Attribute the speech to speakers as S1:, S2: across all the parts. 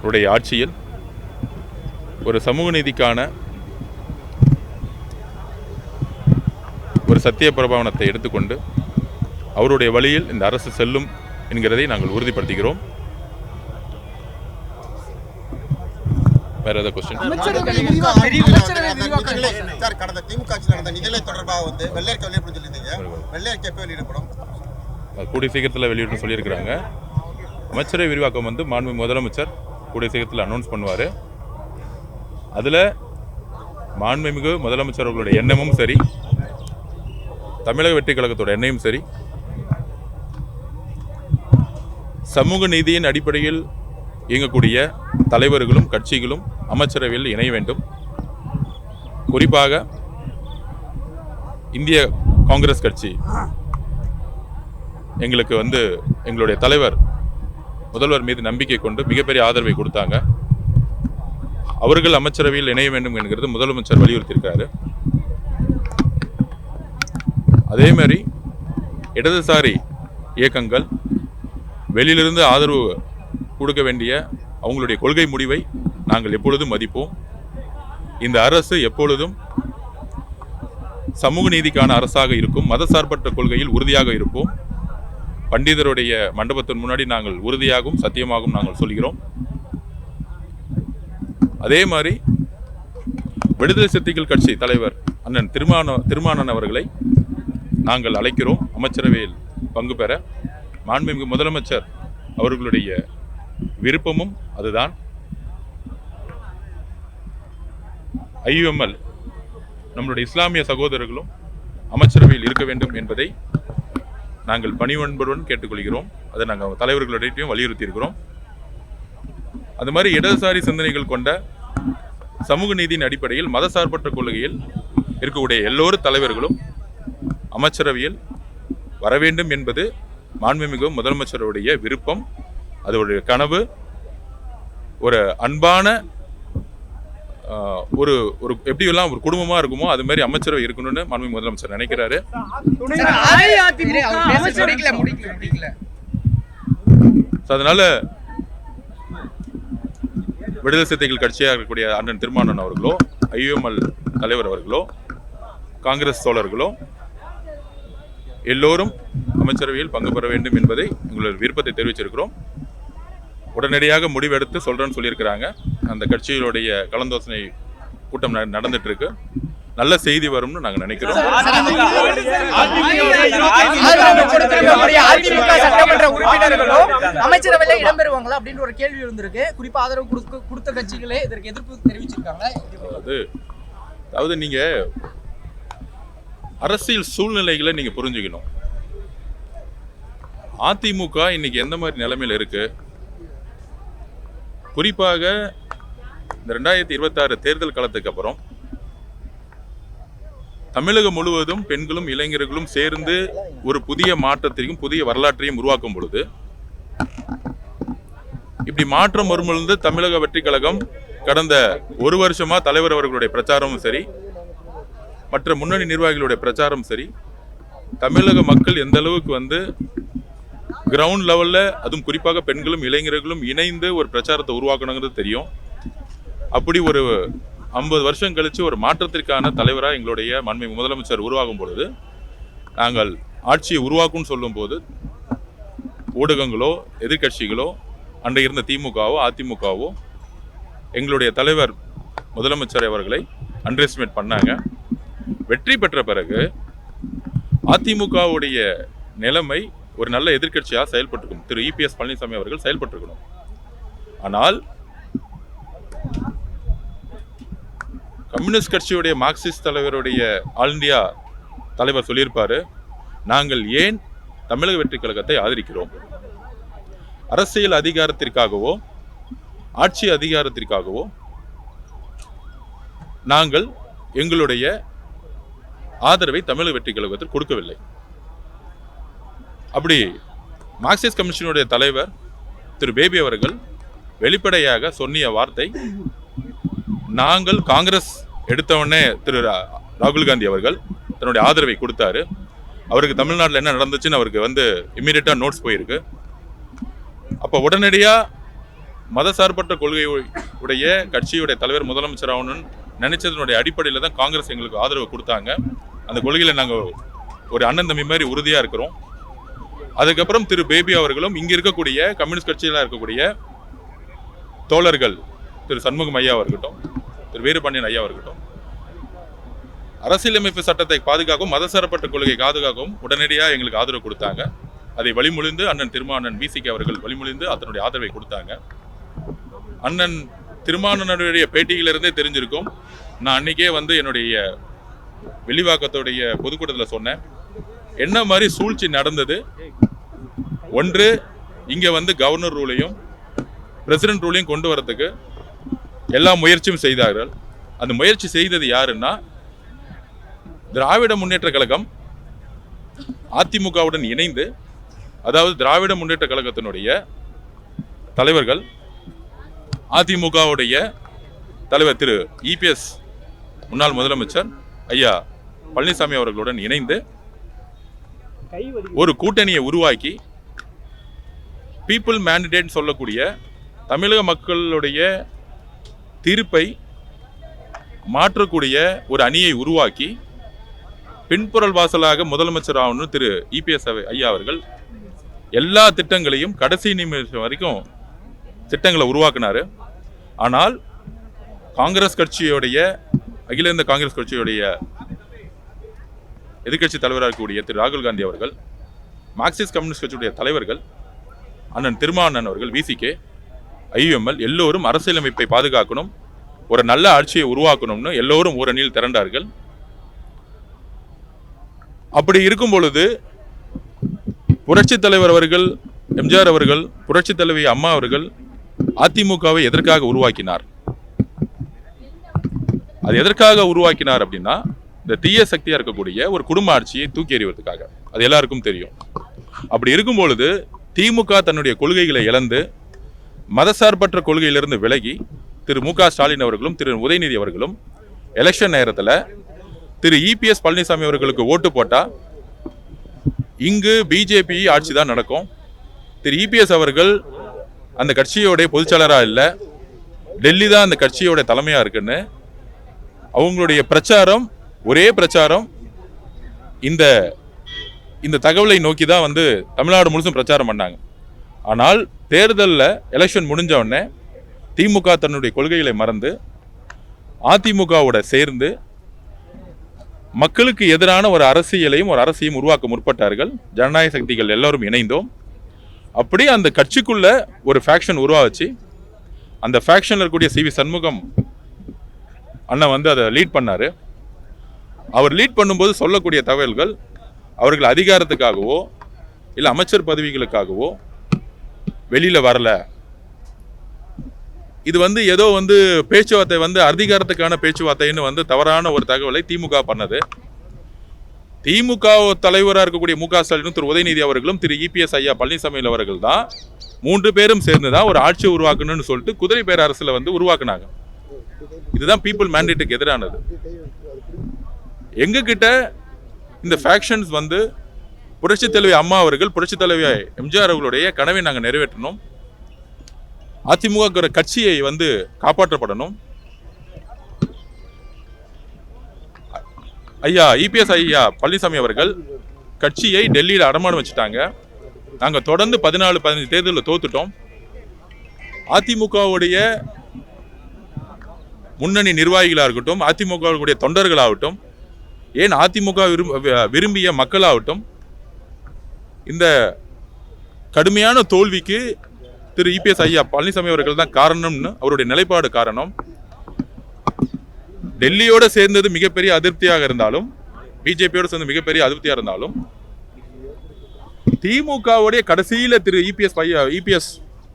S1: உடைய ஆட்சியில் ஒரு சமூக நீதிக்கான ஒரு சத்திய பிரபாவனத்தை எடுத்துக்கொண்டு அவருடைய வழியில் இந்த அரசு செல்லும் என்கிறதை நாங்கள் உறுதிப்படுத்துகிறோம். வேற ஏதாவது கொஸ்டின்?
S2: கடந்த திமுக ஆட்சி நடந்த நிதிநிலை தொடர்பாக வெள்ளையறிக்கை வெளியிடப்படும் சொல்லியிருந்தீங்க. வெள்ளையறிக்கை எப்போ வெளியிடப்படும்?
S1: கூடிய சீக்கிரத்தில் வெளியிட்டு சொல்லியிருக்கிறாங்க. அமைச்சரவை விரிவாக்கம் மாண்புமிகு முதலமைச்சர் கூடிய சீக்கிரத்தில் அனௌன்ஸ் பண்ணுவார். அதில் மாண்புமிகு முதலமைச்சர் அவர்களுடைய எண்ணமும் சரி, தமிழக வெற்றி கழகத்தோட எண்ணமும் சரி, சமூக நீதியின் அடிப்படையில் இயங்கக்கூடிய தலைவர்களும் கட்சிகளும் அமைச்சரவையில் இணைய வேண்டும். குறிப்பாக இந்திய காங்கிரஸ் கட்சி எங்களுக்கு எங்களுடைய தலைவர் முதல்வர் மீது நம்பிக்கை கொண்டு மிகப்பெரிய ஆதரவை கொடுத்தாங்க. அவர்கள் அமைச்சரவையில் இணைய வேண்டும் என்கிறது முதலமைச்சர் வலியுறுத்தியிருக்காரு. அதே மாதிரி இடதுசாரி இயக்கங்கள் வெளியிலிருந்து ஆதரவு கொடுக்க வேண்டிய அவங்களுடைய கொள்கை முடிவை நாங்கள் எப்பொழுதும் மதிப்போம். இந்த அரசு எப்பொழுதும் சமூக நீதிக்கான அரசாக இருக்கும். மதசார்பற்ற கொள்கையில் உறுதியாக இருப்போம். பண்டிதருடைய மண்டபத்தின் முன்னாடி நாங்கள் உறுதியாகவும் சத்தியமாகவும் நாங்கள் சொல்கிறோம். அதே மாதிரி விடுதலை சிறுத்தைகள் கட்சி தலைவர் அண்ணன் திருமானன் அவர்களை நாங்கள் அழைக்கிறோம் அமைச்சரவையில் பங்கு பெற. மாண்புமிகு முதலமைச்சர் அவர்களுடைய விருப்பமும் அதுதான். IUML நம்முடைய இஸ்லாமிய சகோதரர்களும் அமைச்சரவையில் இருக்க வேண்டும் என்பதை நாங்கள் பணிவன்புடன் கேட்டுக்கொள்கிறோம். அதை நாங்கள் தலைவர்களிடையும் வலியுறுத்தி இருக்கிறோம். அது மாதிரி இடதுசாரி சிந்தனைகள் கொண்ட சமூக நீதியின் அடிப்படையில் மதசார்பற்ற கொள்கையில் இருக்கக்கூடிய எல்லோரும் தலைவர்களும் அமைச்சரவையில் வர வேண்டும் என்பது மாண்புமிகு முதலமைச்சருடைய விருப்பம். அதோடைய கனவு. ஒரு அன்பான ஒரு எப்படியெல்லாம் ஒரு குடும்பமா இருக்குமோ அது மாதிரி அமைச்சரவை இருக்கணும்னு மாண்புமிகு முதலமைச்சர் நினைக்கிறாரு. அதனால விடுதலை சிறுத்தைகள் கட்சியாக இருக்கக்கூடிய அண்ணன் திருமானன் அவர்களோ, IUML தலைவர் அவர்களோ, காங்கிரஸ் தோழர்களோ எல்லோரும் அமைச்சரவையில் பங்கு பெற வேண்டும் என்பதை எங்களுடைய விருப்பத்தை தெரிவிச்சிருக்கிறோம். உடனடியாக முடிவெடுத்து சொல்றேன்னு சொல்லியிருக்கிறாங்க. அந்த கட்சிகளுடைய கலந்தாலோசனை கூட்டம் நடந்துட்டு இருக்கு. நல்ல செய்தி வரும்னு நாங்க நினைக்கிறோம்.
S3: அமைச்சரவையில இடம்பெறுவாங்களா அப்படின்னு ஒரு கேள்வி இருந்திருக்கு. குறிப்பா ஆதரவு கொடுத்த கட்சிகளே இதற்கு எதிர்ப்பு தெரிவிச்சிருக்காங்க.
S1: அதாவது நீங்க அரசியல் சூழ்நிலைகளை நீங்க புரிஞ்சுக்கணும். அதிமுக இன்னைக்கு எந்த மாதிரி நிலைமையில இருக்கு? குறிப்பாக இந்த 2026 தேர்தல் காலத்துக்கு அப்புறம் தமிழகம் முழுவதும் பெண்களும் இளைஞர்களும் சேர்ந்து ஒரு புதிய மாற்றத்தையும் புதிய வரலாற்றையும் உருவாக்கும் பொழுது, இப்படி மாற்றம் வரும்பொழுது தமிழக வெற்றி கழகம் கடந்த ஒரு வருஷமா தலைவர் அவர்களுடைய பிரச்சாரமும் சரி, மற்ற முன்னணி நிர்வாகிகளுடைய பிரச்சாரம் சரி, தமிழக மக்கள் எந்த அளவுக்கு கிரவுண்ட் லெவல்ல, அதுவும் குறிப்பாக பெண்களும் இளைஞர்களும் இணைந்து ஒரு பிரச்சாரத்தை உருவாக்கணுங்கிறது தெரியும். அப்படி ஒரு 50 வருஷம் கழிச்சு ஒரு மாற்றத்திற்கான தலைவராக எங்களுடைய மாண்புமிகு முதலமைச்சர் உருவாகும் பொழுது, நாங்கள் ஆட்சியை உருவாக்கும்னு சொல்லும் போது ஊடகங்களோ எதிர்கட்சிகளோ அன்றைய இருந்த திமுகவோ அதிமுகவோ எங்களுடைய தலைவர் முதலமைச்சர் அவர்களை அண்டர்எஸ்டிமேட் பண்ணாங்க. வெற்றி பெற்ற பிறகு அதிமுகவுடைய நிலைமை ஒரு நல்ல எதிர்கட்சியாக செயல்பட்டிருக்கும். திரு EPS பழனிசாமி அவர்கள் செயல்பட்டிருக்கணும். ஆனால் கம்யூனிஸ்ட் கட்சியுடைய மார்க்சிஸ்ட் தலைவருடைய ஆல் இந்தியா தலைவர் சொல்லியிருப்பாரு, நாங்கள் ஏன் தமிழக வெற்றி கழகத்தை ஆதரிக்கிறோம்? அரசியல் அதிகாரத்திற்காகவோ ஆட்சி அதிகாரத்திற்காகவோ நாங்கள் எங்களுடைய ஆதரவை தமிழக வெற்றி கழகத்தில் கொடுக்கவில்லை. அப்படி மார்க்சிஸ்ட் கமிஷனுடைய தலைவர் திரு பேபி அவர்கள் வெளிப்படையாக சொன்னிய வார்த்தை, நாங்கள் காங்கிரஸ் எடுத்தவொடனே திரு ராகுல் காந்தி அவர்கள் தன்னுடைய ஆதரவை கொடுத்தாரு. அவருக்கு தமிழ்நாட்டில் என்ன நடந்துச்சுன்னு அவருக்கு இம்மீடியட்டா நோட்ஸ் போயிருக்கு. அப்போ உடனடியாக மதசார்பற்ற கொள்கை உடைய கட்சியுடைய தலைவர் முதலமைச்சர் ஆகணும்னு நினைச்சதனுடைய அடிப்படையில் தான் காங்கிரஸ் எங்களுக்கு ஆதரவு கொடுத்தாங்க. அந்த கொள்கையில் நாங்கள் ஒரு அண்ணன் தம்பி மாதிரி உறுதியாக இருக்கிறோம். அதுக்கப்புறம் திரு பேபி அவர்களும் இங்கே இருக்கக்கூடிய கம்யூனிஸ்ட் கட்சியில் இருக்கக்கூடிய தோழர்கள் திரு சண்முகம் ஐயாவாக இருக்கட்டும், திரு வீரபாண்டியன் ஐயாவாக இருக்கட்டும், அரசியலமைப்பு சட்டத்தை பாதுகாக்கவும் மதசார்பற்ற கொள்கை பாதுகாக்கவும் உடனடியாக எங்களுக்கு ஆதரவு கொடுத்தாங்க. அதை வழிமொழிந்து அண்ணன் திருமானன் விசிகே அவர்கள் வழிமொழிந்து அதனுடைய ஆதரவை கொடுத்தாங்க. அண்ணன் திருமானனுடைய பேட்டியிலிருந்தே தெரிஞ்சிருக்கும். நான் அன்னைக்கே என்னுடைய வெளிவாக்கத்துடைய பொதுக்கூட்டத்தில் சொன்னேன், என்ன மாதிரி சூழ்ச்சி நடந்தது. ஒன்று, இங்கே கவர்னர் ரூலையும் பிரசிடென்ட் ரூலையும் கொண்டு வரதுக்கு எல்லா முயற்சியும் செய்தார்கள். அந்த முயற்சி செய்தது யாருன்னா திராவிட முன்னேற்ற கழகம் அதிமுகவுடன் இணைந்து, அதாவது திராவிட முன்னேற்ற கழகத்தினுடைய தலைவர்கள் அதிமுகவுடைய தலைவர் திரு இபிஎஸ் முன்னாள் முதலமைச்சர் ஐயா பழனிசாமி அவர்களுடன் இணைந்து ஒரு கூட்டணியை உருவாக்கி பீப்புள் மேண்டேட் சொல்லக்கூடிய தமிழக மக்களுடைய தீர்ப்பை மாற்றக்கூடிய ஒரு அணியை உருவாக்கி பின்புறல் வாசலாக முதலமைச்சர் ஆகணும் திரு இபிஎஸ் ஐயா அவர்கள் எல்லா திட்டங்களையும் கடைசி நிமிஷம் வரைக்கும் திட்டங்களை உருவாக்கினாரு. ஆனால் காங்கிரஸ் கட்சியுடைய அகில இந்திய காங்கிரஸ் கட்சியுடைய எதிர்கட்சி தலைவராக இருக்கக்கூடிய திரு ராகுல் காந்தி அவர்கள், மார்க்சிஸ்ட் கம்யூனிஸ்ட் கட்சியுடைய தலைவர்கள் அண்ணன் திருமானன் அவர்கள், விசிகே, ஐயுஎம்எல் எல்லோரும் அரசியலமைப்பை பாதுகாக்கணும், ஒரு நல்ல ஆட்சியை உருவாக்கணும்னு எல்லோரும் ஒரு அணியில் திரண்டார்கள். அப்படி இருக்கும் பொழுது புரட்சி தலைவர் அவர்கள் எம்ஜிஆர் அவர்கள், புரட்சி தலைவி அம்மா அவர்கள் அதிமுகவை எதற்காக உருவாக்கினார்? அது எதற்காக உருவாக்கினார் அப்படின்னா, இந்த தீய சக்தியா இருக்கக்கூடிய ஒரு குடும்ப ஆட்சியை தூக்கி எறிவதற்காக. அது எல்லாருக்கும் தெரியும். அப்படி இருக்கும் பொழுது திமுக தன்னுடைய கொள்கைகளை இழந்து மதசார்பற்ற கொள்கையிலிருந்து விலகி திரு மு.க. ஸ்டாலின் அவர்களும் திரு உதயநிதி அவர்களும் எலெக்ஷன் நேரத்தில் திரு இபிஎஸ் பழனிசாமி அவர்களுக்கு ஓட்டு போட்டா இங்கு பிஜேபி ஆட்சி தான் நடக்கும். திரு இபிஎஸ் அவர்கள் அந்த கட்சியோடைய பொதுச்செயலராக இல்லை, டெல்லி தான் அந்த கட்சியோட தலைமையா இருக்குன்னு அவங்களுடைய பிரச்சாரம், ஒரே பிரச்சாரம் இந்த தகவலை நோக்கி தான் தமிழ்நாடு முழுசும் பிரச்சாரம் பண்ணாங்க. ஆனால் தேர்தலில் எலெக்ஷன் முடிஞ்ச உடனே திமுக தன்னுடைய கொள்கைகளை மறந்து அதிமுகவோட சேர்ந்து மக்களுக்கு எதிரான ஒரு அரசியையும் உருவாக்க முற்பட்டார்கள். ஜனநாயக சக்திகள் எல்லாரும் இணைந்தோம். அப்படி அந்த கட்சிக்குள்ள ஒரு ஃபேக்ஷன் உருவாச்சு. அந்த ஃபேக்ஷன்ல இருக்கக்கூடிய சி.வி. சண்முகம் அண்ணன் அதை லீட் பண்ணாரு. அவர் லீட் பண்ணும்போது சொல்லக்கூடிய தகவல்கள் அவர்கள் அதிகாரத்துக்காகவோ இல்லை அமைச்சர் பதவிகளுக்காகவோ வெளியில வரல. இது ஏதோ பேச்சுவார்த்தை அதிகாரத்துக்கான பேச்சுவார்த்தைன்னு தவறான ஒரு தகவலை திமுக பண்ணது. திமுக தலைவராக இருக்கக்கூடிய மு.க. ஸ்டாலினும் திரு உதயநிதி அவர்களும் திரு இபிஎஸ் ஐயா பழனிசாமி அவர்கள் தான் 3 பேரும் சேர்ந்து தான் ஒரு ஆட்சியை உருவாக்கணும்னு சொல்லிட்டு குதிரை பேர் அரசுல உருவாக்குனாங்க. இதுதான் பீப்புள் மேண்டேட்டுக்கு எதிரானது. எங்க கிட்ட இந்த ஃபேக்ஷன்ஸ் புரட்சி தலைவி அம்மா அவர்கள், புரட்சி தலைவி எம்ஜிஆர் அவர்களுடைய கனவை நாங்கள் நிறைவேற்றணும். அதிமுக கட்சியை காப்பாற்றப்படணும். ஐயா இபிஎஸ் ஐயா பழனிசாமி அவர்கள் கட்சியை டெல்லியில் அடமானம் வச்சுட்டாங்க. நாங்கள் தொடர்ந்து 14-15 தேர்தலில் தோத்துட்டோம். அதிமுகவுடைய முன்னணி நிர்வாகிகளாக இருக்கட்டும், அதிமுகவுடைய தொண்டர்களாகட்டும், ஏன் அதிமுக விரும்பிய மக்களாகட்டும், இந்த கடுமையான தோல்விக்கு திரு இபிஎஸ் ஐயா பழனிசாமி அவர்கள் தான் காரணம்னு அவருடைய நிலைப்பாடு காரணம். டெல்லியோட சேர்ந்தது மிகப்பெரிய அதிருப்தியாக இருந்தாலும், பிஜேபியோட சேர்ந்து மிகப்பெரிய அதிருப்தியாக இருந்தாலும், திமுகவுடைய கடைசியில் திரு இபிஎஸ்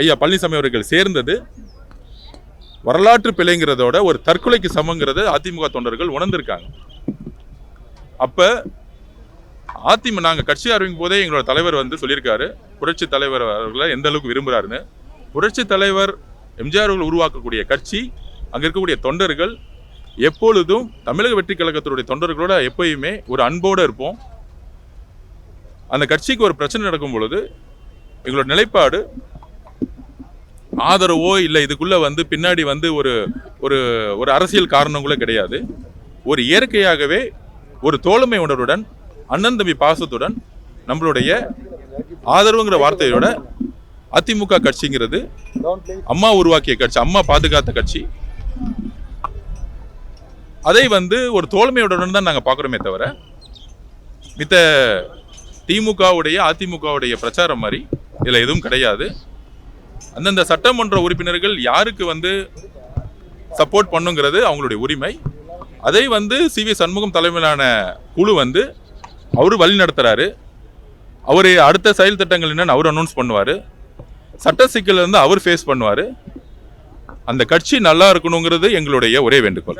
S1: ஐயா பழனிசாமி அவர்கள் சேர்ந்தது வரலாற்று பிழைங்கிறதோட ஒரு தற்கொலைக்கு சமங்கிறத அதிமுக தொண்டர்கள் உணர்ந்திருக்காங்க. அப்ப நாங்கள் கட்சி அறிவிக்கும் போதே எங்களோட தலைவர் சொல்லியிருக்காரு, புரட்சி தலைவர் அவர்களை எந்த அளவுக்கு விரும்புகிறாருன்னு. புரட்சி தலைவர் எம்ஜிஆர் அவர்கள் உருவாக்கக்கூடிய கட்சி, அங்கே இருக்கக்கூடிய தொண்டர்கள் எப்பொழுதும் தமிழக வெற்றி கழகத்தினுடைய தொண்டர்களோட எப்பயுமே ஒரு அன்போடு இருப்போம். அந்த கட்சிக்கு ஒரு பிரச்சனை நடக்கும் பொழுது எங்களோட நிலைப்பாடு ஆதரவோ இல்லை இதுக்குள்ள வந்து பின்னாடி வந்து ஒரு ஒரு ஒரு அரசியல் காரணம் கூட கிடையாது. ஒரு இயற்கையாகவே ஒரு தோழமை உணர்வுடன் அண்ணன் தம்பி பாசத்துடன் நம்மளுடைய ஆதரவுங்கிற வார்த்தையோட அதிமுக கட்சிங்கிறது அம்மா உருவாக்கிய கட்சி, அம்மா பாதுகாத்த கட்சி. அதை வந்து ஒரு தோழமையுடன் தான் நாங்கள் பார்க்குறோமே தவிர மித்த திமுகவுடைய அதிமுகவுடைய பிரச்சாரம் மாதிரி இதில் எதுவும் கிடையாது. அந்தந்த சட்டமன்ற உறுப்பினர்கள் யாருக்கு வந்து சப்போர்ட் பண்ணுங்கிறது அவங்களுடைய உரிமை. அதை வந்து சி.வி. சண்முகம் தலைமையிலான குழு வந்து அவரு வழி நடத்துறாரு. அவரு அடுத்த செயல் திட்டங்கள் என்னன்னு அவர் அனௌன்ஸ் பண்ணுவார். சட்ட சிக்கல் வந்து அவர் ஃபேஸ் பண்ணுவார். அந்த கட்சி நல்லா இருக்கணுங்கிறது எங்களுடைய ஒரே வேண்டுகோள்.